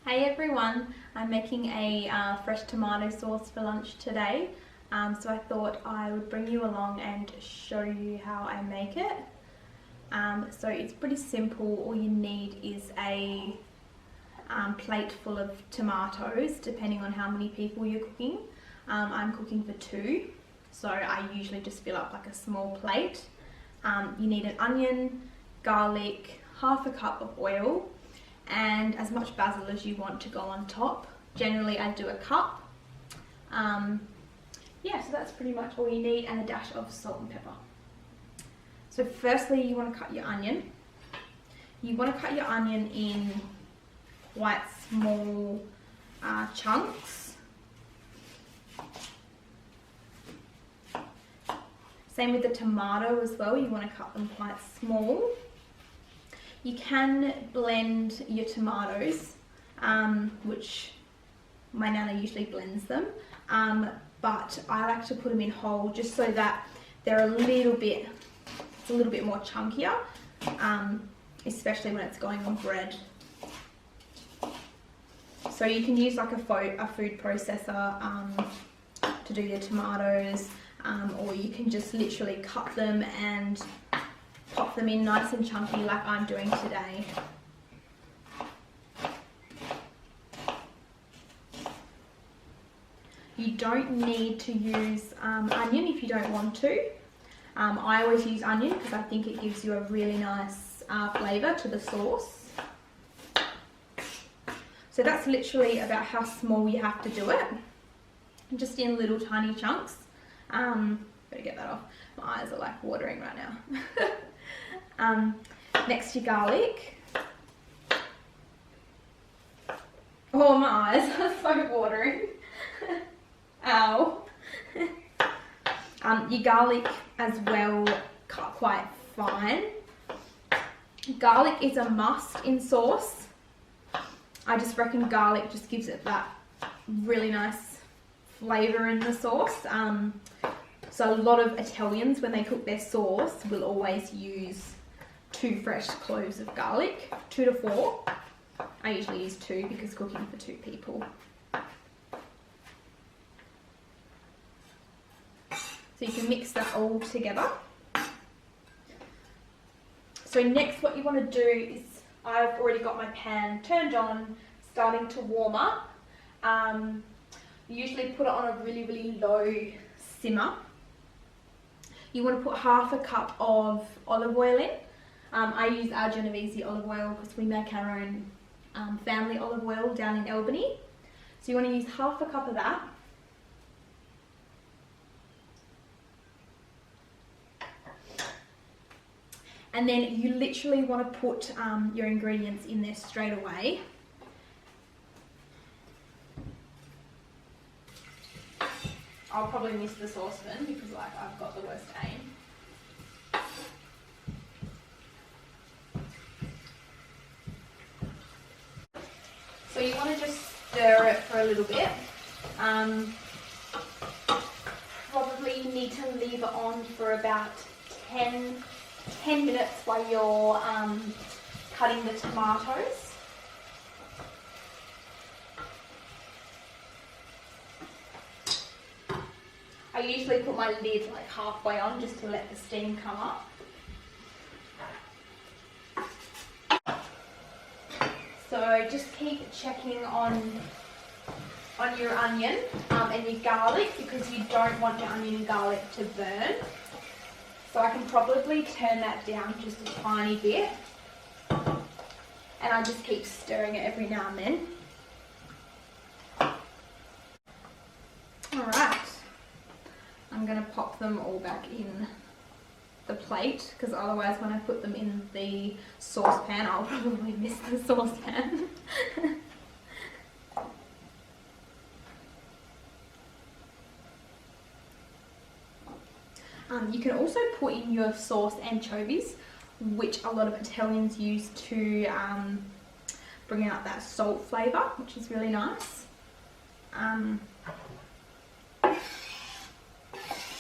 Hey everyone, I'm making a fresh tomato sauce for lunch today, so I thought I would bring you along and show you how I make it. So it's pretty simple. All you need is a plate full of tomatoes, depending on how many people you're cooking. I'm cooking for 2, so I usually just fill up like a small plate. You need an onion, garlic, half a cup of oil, and as much basil as you want to go on top. Generally I do a cup. Yeah, so that's pretty much all you need, and a dash of salt and pepper. So firstly you want to cut your onion. You want to cut your onion in quite small chunks. Same with the tomato as well, you want to cut them quite small. You can blend your tomatoes, which my nana usually blends them, but I like to put them in whole just so that they're a little bit more chunkier, especially when it's going on bread. So you can use like a food processor to do your tomatoes, or you can just literally cut them and pop them in nice and chunky like I'm doing today. You don't need to use onion if you don't want to. I always use onion because I think it gives you a really nice flavour to the sauce. So that's literally about how small you have to do it, just in little tiny chunks. Better get that off, my eyes are like watering right now. Next, your garlic. Oh, my eyes are so watering. Ow. Your garlic as well, cut quite fine. Garlic is a must in sauce. I just reckon garlic just gives it that really nice flavour in the sauce. So a lot of Italians, when they cook their sauce, will always use 2 fresh cloves of garlic, 2 to 4. I usually use 2 because cooking for 2 people. So you can mix that all together. So next what you want to do is, I've already got my pan turned on, starting to warm up. Usually put it on a really low simmer. You want to put half a cup of olive oil in. I use our Genovese olive oil because we make our own family olive oil down in Albany. So you want to use half a cup of that. And then you literally want to put your ingredients in there straight away. I'll probably miss the saucepan because like I've got the worst aim. So you want to just stir it for a little bit. Probably you need to leave it on for about 10 minutes while you're cutting the tomatoes. I usually put my lid like halfway on just to let the steam come up. So just keep checking on your onion and your garlic, because you don't want your onion and garlic to burn. So I can probably turn that down just a tiny bit, and I just keep stirring it every now and then. Alright, I'm going to pop them all back in the plate, because otherwise when I put them in the saucepan I'll probably miss the saucepan. You can also put in your sauce anchovies, which a lot of Italians use to bring out that salt flavour, which is really nice.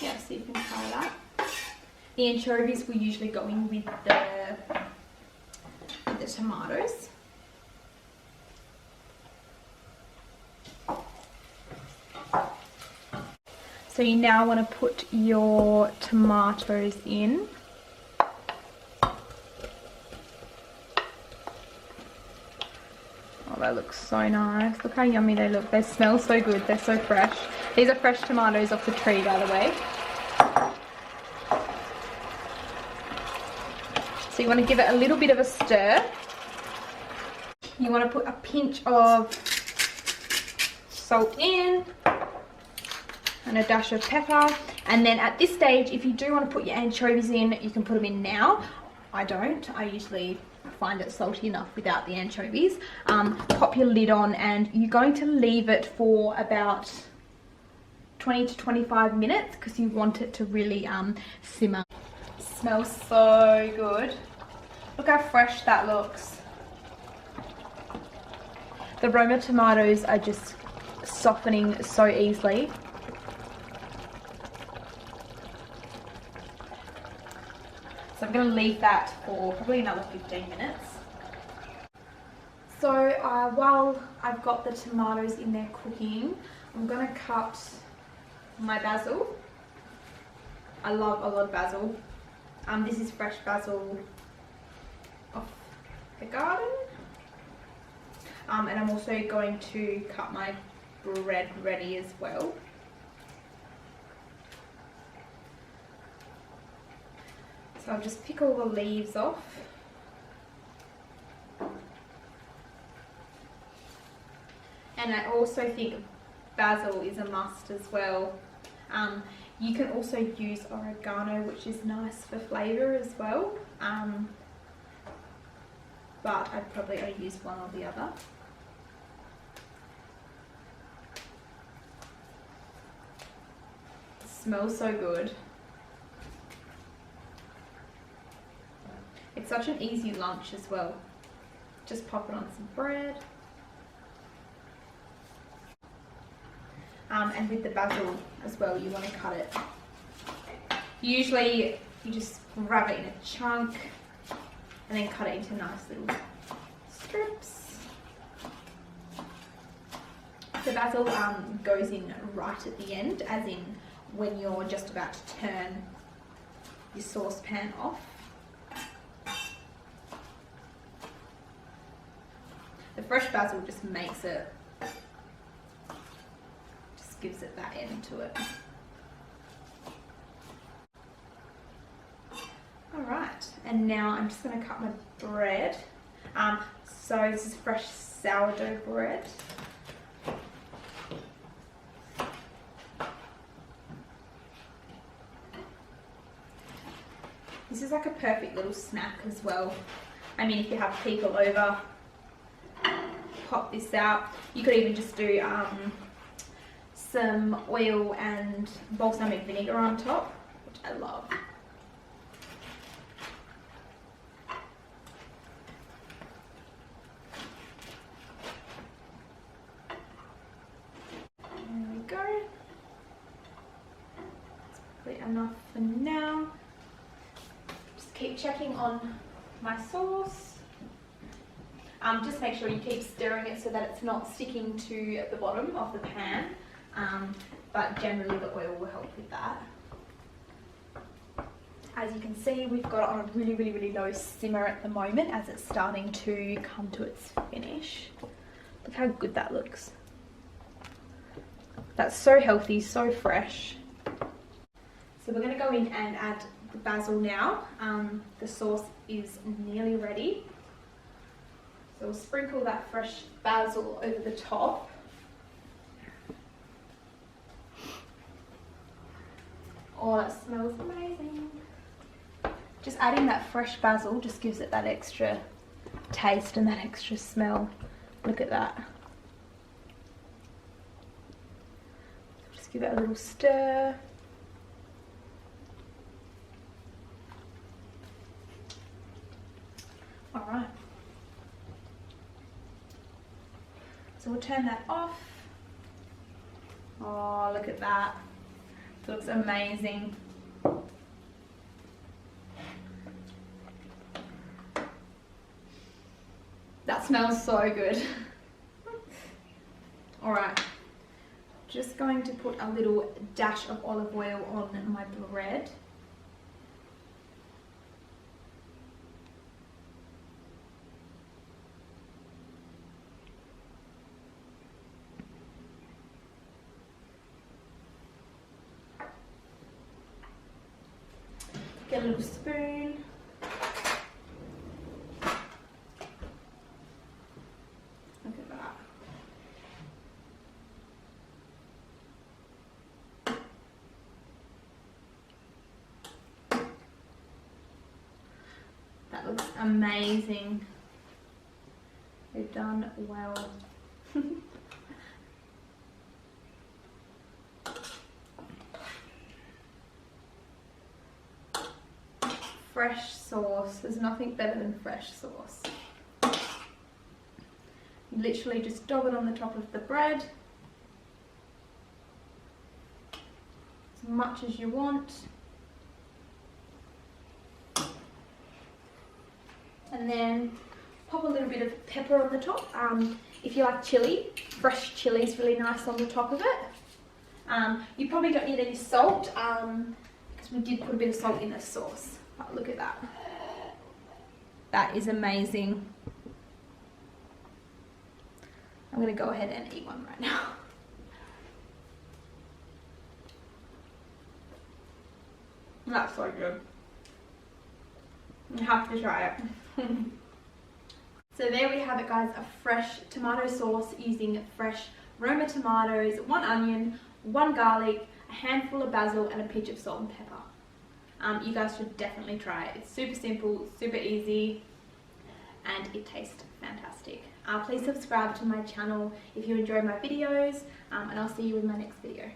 Yeah, so you can try that. The anchovies will usually go in with the tomatoes. So you now want to put your tomatoes in. Oh, that looks so nice. Look how yummy they look. They smell so good. They're so fresh. These are fresh tomatoes off the tree, by the way. So you want to give it a little bit of a stir. You want to put a pinch of salt in and a dash of pepper. And then at this stage, if you do want to put your anchovies in, you can put them in now. I don't. I usually find it salty enough without the anchovies. Pop your lid on, and you're going to leave it for about 20 to 25 minutes because you want it to really simmer. It smells so good. Look how fresh that looks. The Roma tomatoes are just softening so easily. So I'm going to leave that for probably another 15 minutes. So while I've got the tomatoes in there cooking, I'm going to cut my basil. I love a lot of basil. This is fresh basil off the garden. And I'm also going to cut my bread ready as well. So I'll just pick all the leaves off. And I also think basil is a must as well. You can also use oregano, which is nice for flavour as well. But I'd probably only use one or the other. It smells so good. It's such an easy lunch as well. Just pop it on some bread. And with the basil as well, you want to cut it. Usually you just grab it in a chunk and then cut it into nice little strips. The basil goes in right at the end, as in when you're just about to turn your saucepan off. The fresh basil just makes it, just gives it that end to it. Alright, and now I'm just going to cut my bread. So this is fresh sourdough bread. This is like a perfect little snack as well. I mean, if you have people over, pop this out. You could even just do some oil and balsamic vinegar on top, which I love. There we go. That's probably enough for now. Just keep checking on my sauce. Just make sure you keep stirring it so that it's not sticking to the bottom of the pan, but generally the oil will help with that. As you can see, we've got it on a really low simmer at the moment as it's starting to come to its finish. Look how good that looks. That's so healthy, so fresh. So we're going to go in and add the basil now. The sauce is nearly ready. So we'll sprinkle that fresh basil over the top. Oh, that smells amazing. Just adding that fresh basil just gives it that extra taste and that extra smell. Look at that. Just give it a little stir. All right. So we'll turn that off. Oh, look at that. It looks amazing. That smells so good. Alright, just going to put a little dash of olive oil on my bread. Get a little spoon. Look at that. That looks amazing. We've done well. Fresh sauce. There's nothing better than fresh sauce. You literally just dab it on the top of the bread. As much as you want. And then pop a little bit of pepper on the top. If you like chili, fresh chili is really nice on the top of it. You probably don't need any salt because we did put a bit of salt in the sauce. Oh, look at that. That is amazing. I'm going to go ahead and eat one right now. That's so good. You have to try it. So there we have it, guys, a fresh tomato sauce using fresh Roma tomatoes, 1 onion, 1 garlic, a handful of basil and a pinch of salt and pepper. You guys should definitely try it. It's super simple, super easy, and it tastes fantastic. Please subscribe to my channel if you enjoy my videos, and I'll see you in my next video.